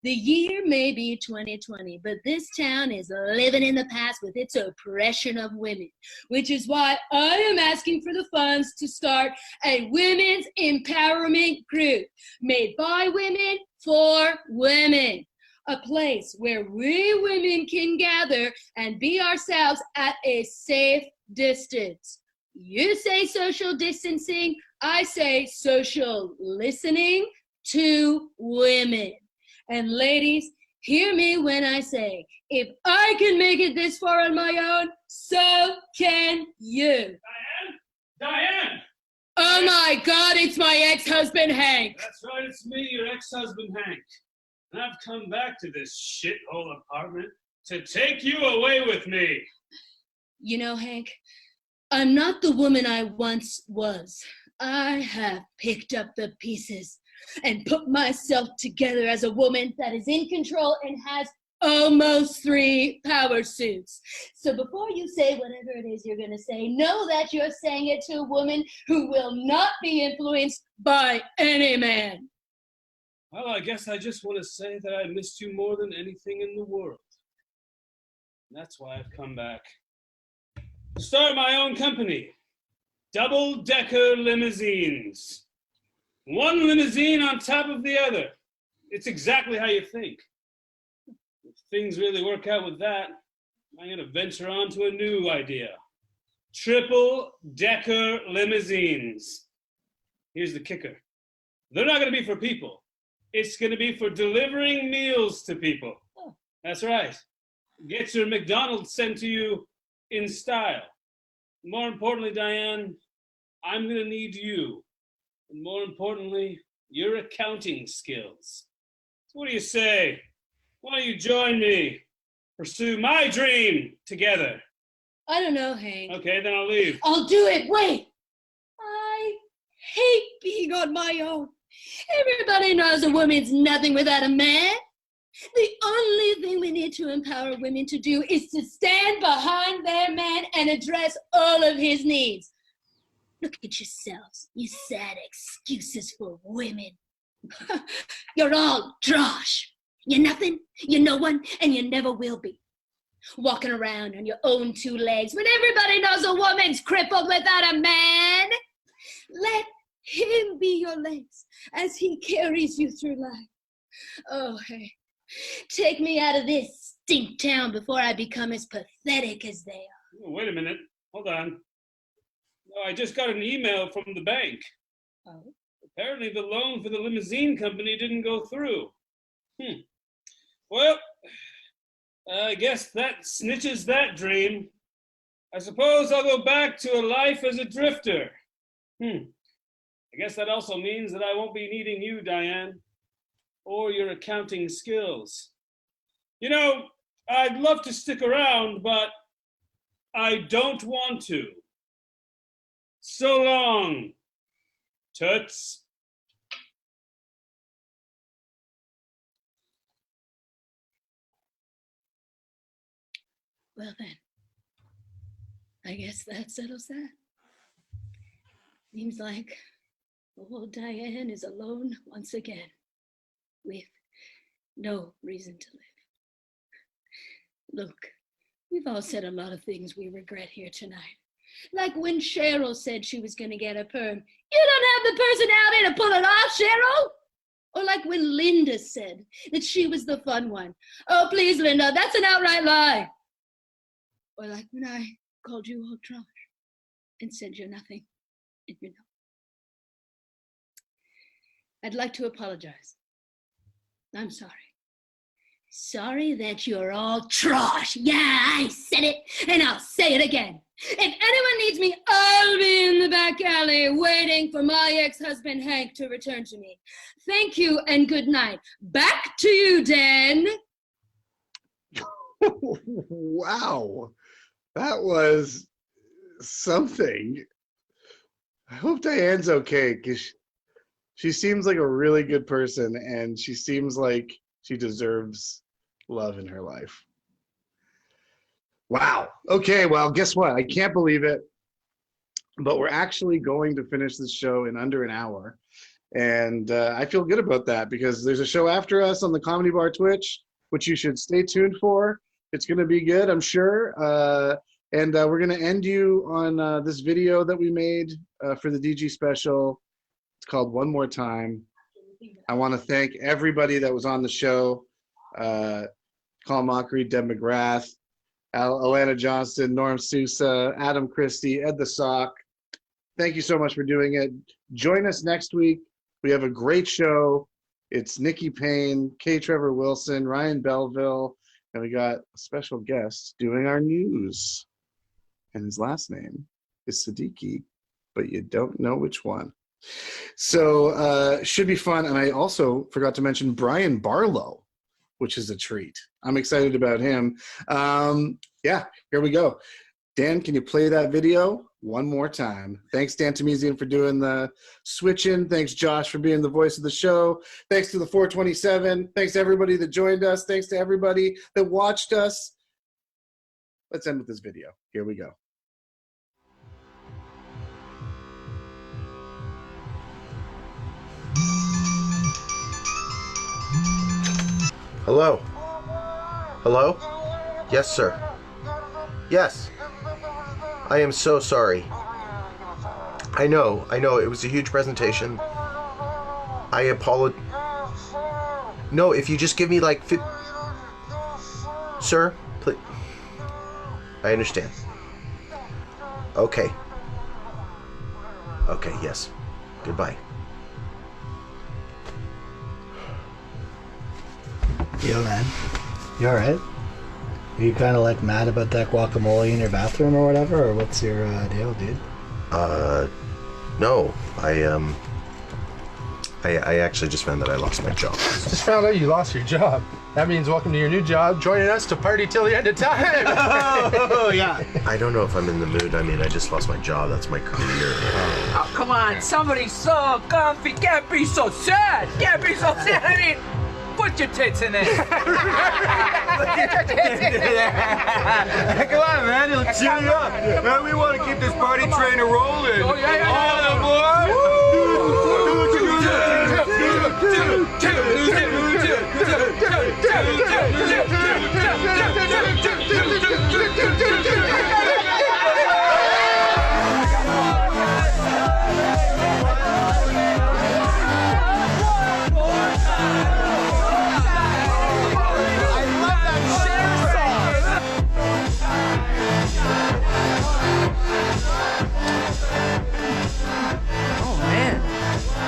The year may be 2020, but this town is living in the past with its oppression of women, which is why I am asking for the funds to start a women's empowerment group made by women for women. A place where we women can gather and be ourselves at a safe distance. You say social distancing, I say social listening to women. And ladies, hear me when I say, if I can make it this far on my own, so can you. Diane! Oh my God, it's my ex-husband, Hank. That's right, it's me, your ex-husband, Hank. And I've come back to this shithole apartment to take you away with me. You know, Hank, I'm not the woman I once was. I have picked up the pieces and put myself together as a woman that is in control and has almost 3 power suits. So before you say whatever it is you're going to say, know that you're saying it to a woman who will not be influenced by any man. Well, I guess I just want to say that I missed you more than anything in the world. And that's why I've come back. Start my own company. Double-decker limousines. One limousine on top of the other. It's exactly how you think. If things really work out with that, I'm going to venture on to a new idea. Triple-decker limousines. Here's the kicker. They're not going to be for people. It's going to be for delivering meals to people. Oh. That's right. Get your McDonald's sent to you in style. More importantly, Diane, I'm going to need you. And more importantly, your accounting skills. So what do you say? Why don't you join me? Pursue my dream together. I don't know, Hank. Okay, then I'll leave. I'll do it. Wait. I hate being on my own. Everybody knows a woman's nothing without a man. The only thing we need to empower women to do is to stand behind their man and address all of his needs. Look at yourselves, you sad excuses for women. You're all drosh. You're nothing, you're no one, and you never will be. Walking around on your own 2 legs when everybody knows a woman's crippled without a man. Let him be your legs as he carries you through life. Oh, hey, take me out of this stink town before I become as pathetic as they are. Oh, wait a minute. Hold on. Oh, I just got an email from the bank. Oh? Apparently the loan for the limousine company didn't go through. Well, I guess that snitches that dream. I suppose I'll go back to a life as a drifter. I guess that also means that I won't be needing you, Diane, or your accounting skills. You know, I'd love to stick around, but I don't want to. So long, toots. Well then, I guess that settles that. Seems like old Diane is alone once again, with no reason to live. Look, we've all said a lot of things we regret here tonight. Like when Cheryl said she was going to get a perm. You don't have the personality to pull it off, Cheryl! Or like when Linda said that she was the fun one. Oh, please, Linda, that's an outright lie. Or like when I called you old trash and said you're nothing, and you know. I'd like to apologize. I'm sorry. Sorry that you're all trash. Yeah, I said it, and I'll say it again. If anyone needs me, I'll be in the back alley waiting for my ex-husband Hank to return to me. Thank you and good night. Back to you, Dan. Wow. That was something. I hope Diane's okay, because she seems like a really good person, and she seems like she deserves love in her life. Wow. Okay, well, guess what? I can't believe it, but we're actually going to finish this show in under an hour. And I feel good about that, because there's a show after us on the Comedy Bar Twitch, which you should stay tuned for. It's going to be good, I'm sure. And we're going to end you on this video that we made for the DG special. It's called One More Time. I want to thank everybody that was on the show. Colin Mochrie, Deb McGrath, Alana Johnston, Norm Sousa, Adam Christie, Ed the Sock. Thank you so much for doing it. Join us next week. We have a great show. It's Nikki Payne, K. Trevor Wilson, Ryan Belleville, and we got a special guest doing our news. And his last name is Siddiqui, but you don't know which one. So should be fun. And I also forgot to mention Brian Barlow, which is a treat. I'm excited about him. Yeah, here we go. Dan, can you play that video one more time? Thanks, Dan Tamizian, for doing the switch-in. Thanks, Josh, for being the voice of the show. Thanks to the 427. Thanks to everybody that joined us. Thanks to everybody that watched us. Let's end with this video. Here we go. Hello? Hello? Yes, sir. Yes. I am so sorry. I know, it was a huge presentation. I apologize. No, if you just give me like Sir, please. I understand. Okay. Okay, yes. Goodbye. Yo, man. You alright? Are you kind of like mad about that guacamole in your bathroom or whatever, or what's your deal, dude? No. I actually just found that I lost my job. Just found out you lost your job. That means welcome to your new job, joining us to party till the end of time. Oh, yeah. I don't know if I'm in the mood. I mean, I just lost my job. That's my career. Oh, come on. Somebody's so comfy. Can't be so sad. Can't be so sad. I mean, put your tits in there. Put your tits in there. Come on, man. Let's cheer it up. Man, we want to keep this party train rolling. Oh, yeah. All aboard.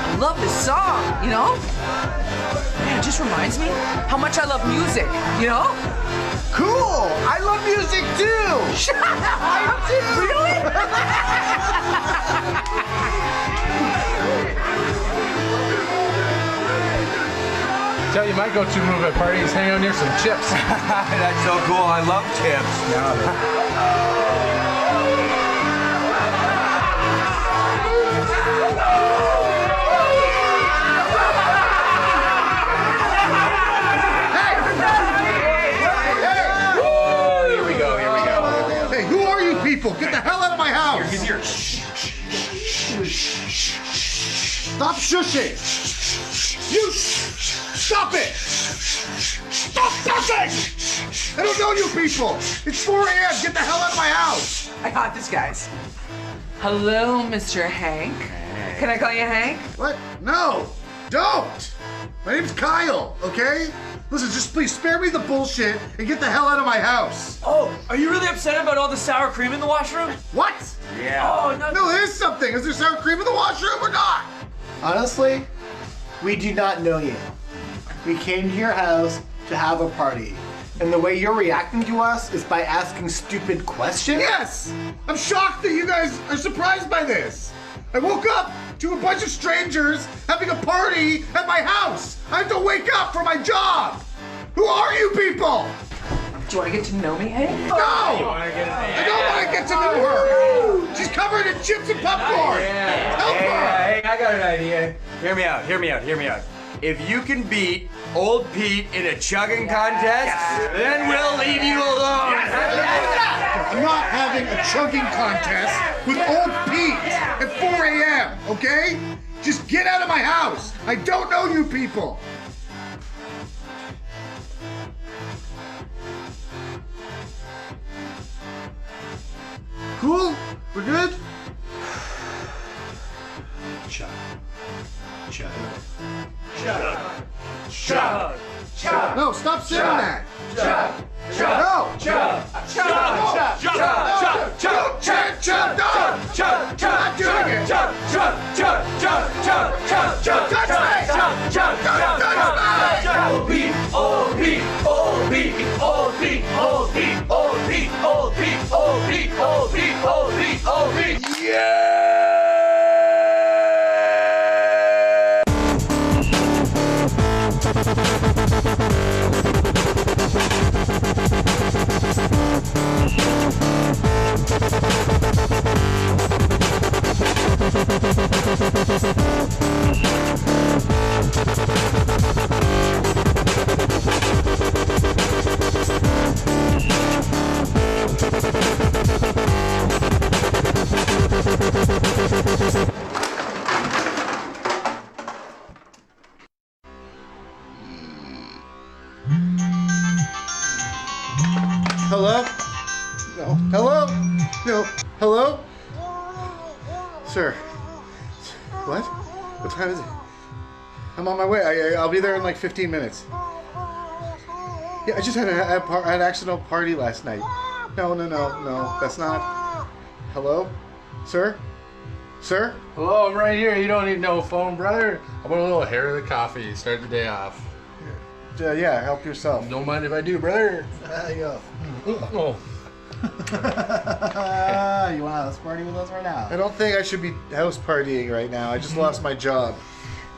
I love this song, you know? Man, it just reminds me how much I love music, you know? Cool! I love music too! Shut up! I do! Really? Tell you my go-to move at parties, hang out near some chips. That's so cool. I love chips. Get the hell out of my house! He's here. Stop shushing! You stop it! Stop shushing! I don't know you people! It's 4 a.m. Get the hell out of my house! I got this, guys. Hello, Mr. Hank. Can I call you Hank? What? No! Don't! My name's Kyle, okay? Listen, just please spare me the bullshit and get the hell out of my house. Oh, are you really upset about all the sour cream in the washroom? What? Yeah. Oh, no. No, there's something. Is there sour cream in the washroom or not? Honestly, we do not know you. We came to your house to have a party. And the way you're reacting to us is by asking stupid questions? Yes! I'm shocked that you guys are surprised by this. I woke up to a bunch of strangers having a party at my house. I have to wake up for my job. Who are you people? Do you want to get to know me, Hank? No! I don't want to get to know her. She's covered in chips and popcorn. Help her. Hey, I got an idea. Hear me out. If you can beat Old Pete in a chugging contest, then we'll leave you alone. I'm not having a chugging contest with Old Pete at 4 a.m., okay? Just get out of my house. I don't know you people. Cool? We're good? Shut up. No, stop saying that. Hello? No. Hello? No. Hello? Sir. What? What time is it? I'm on my way. I'll be there in like 15 minutes. Yeah, I just had an accidental party last night. No. That's not. Hello? Sir? Sir? Hello, I'm right here. You don't need no phone, brother. I want a little hair of the coffee. Start the day off. Yeah, help yourself. Don't mind if I do, brother. There you go. Oh. You want to house party with us right now? I don't think I should be house partying right now. I just lost my job.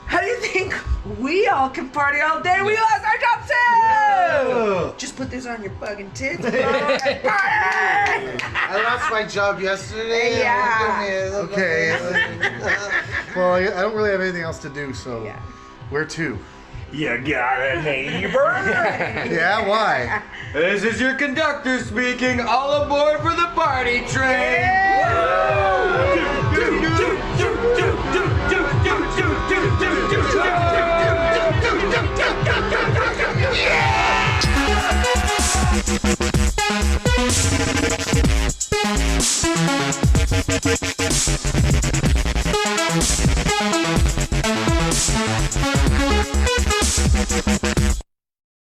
How do you think we all can party all day? We lost our jobs too! Yeah. Just put this on your fucking tits, bro. I lost my job yesterday. Yeah. Okay. Well, I don't really have anything else to do, so where to? You got a neighbor? Yeah, why? This is your conductor speaking. All aboard for the party train. Yeah.